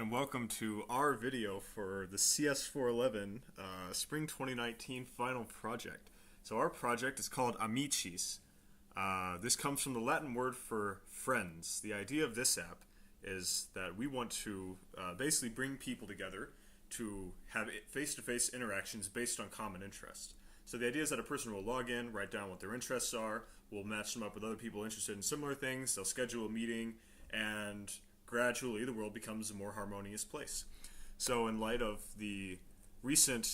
and welcome to our video for the CS411 Spring 2019 final project. So our project is called Amicis. This comes from the Latin word for friends. The idea of this app is that we want to basically bring people together to have face-to-face interactions based on common interest. So the idea is that a person will log in, write down what their interests are, we'll match them up with other people interested in similar things, they'll schedule a meeting, and gradually the world becomes a more harmonious place. So in light of the recent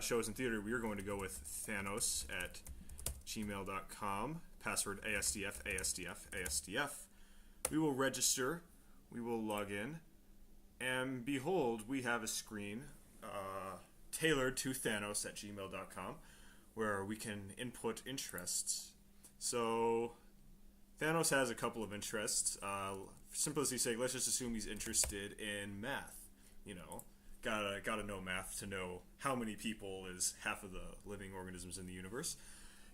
shows in theater, we are going to go with Thanos at gmail.com, password ASDF, ASDF, ASDF. We will register, we will log in, and behold, we have a screen tailored to Thanos at gmail.com where we can input interests. So Thanos has a couple of interests. For simplicity's sake, let's just assume he's interested in math. You know, gotta know math to know how many people is half of the living organisms in the universe.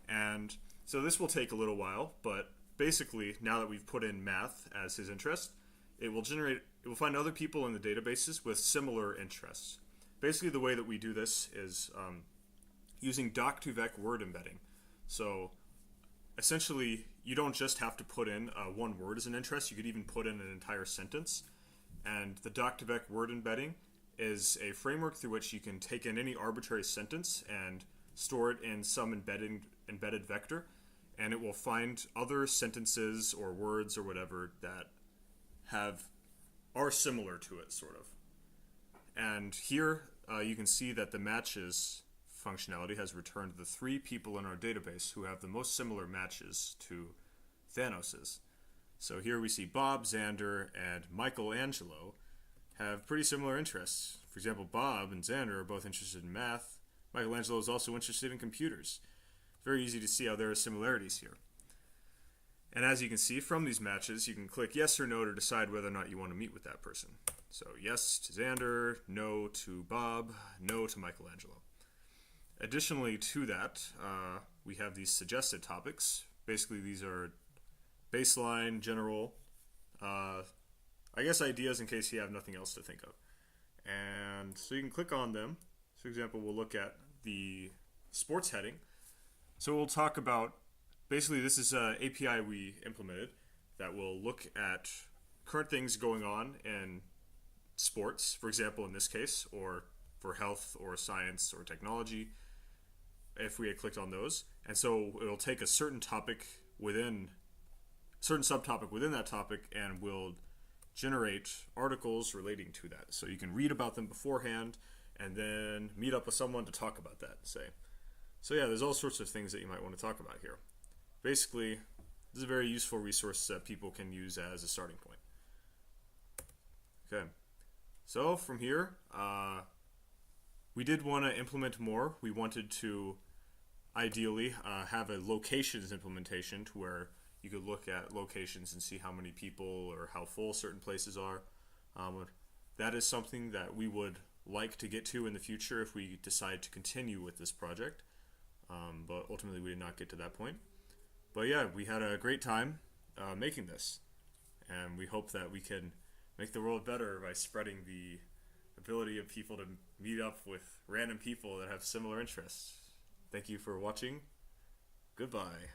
And so this will take a little while, but basically, now that we've put in math as his interest, it will find other people in the databases with similar interests. Basically, the way that we do this is using doc2vec word embedding. So essentially, you don't just have to put in one word as an interest. You could even put in an entire sentence. And the doc2vec word embedding is a framework through which you can take in any arbitrary sentence and store it in some embedded vector, and it will find other sentences or words or whatever that are similar to it, sort of. And here you can see that the matches functionality has returned the 3 people in our database who have the most similar matches to Thanos's. So here we see Bob, Xander, and Michelangelo have pretty similar interests. For example, Bob and Xander are both interested in math. Michelangelo is also interested in computers. It's very easy to see how there are similarities here. And as you can see from these matches, you can click yes or no to decide whether or not you want to meet with that person. So yes to Xander, no to Bob, no to Michelangelo. Additionally to that, we have these suggested topics. Basically, these are baseline, general, I guess ideas in case you have nothing else to think of. And so you can click on them. So, for example, we'll look at the sports heading. So we'll talk about, basically this is an API we implemented that will look at current things going on in sports, for example, in this case, or for health or science or technology, if we had clicked on those. And so it'll take a certain topic certain subtopic within that topic and will generate articles relating to that. So you can read about them beforehand and then meet up with someone to talk about that, say. So yeah, there's all sorts of things that you might want to talk about here. Basically, this is a very useful resource that people can use as a starting point. Okay, so from here, we did want to implement more. We wanted to ideally have a locations implementation to where you could look at locations and see how many people or how full certain places are. That is something that we would like to get to in the future if we decide to continue with this project. But ultimately we did not get to that point. But yeah, we had a great time making this. And we hope that we can make the world better by spreading the ability of people to meet up with random people that have similar interests. Thank you for watching. Goodbye.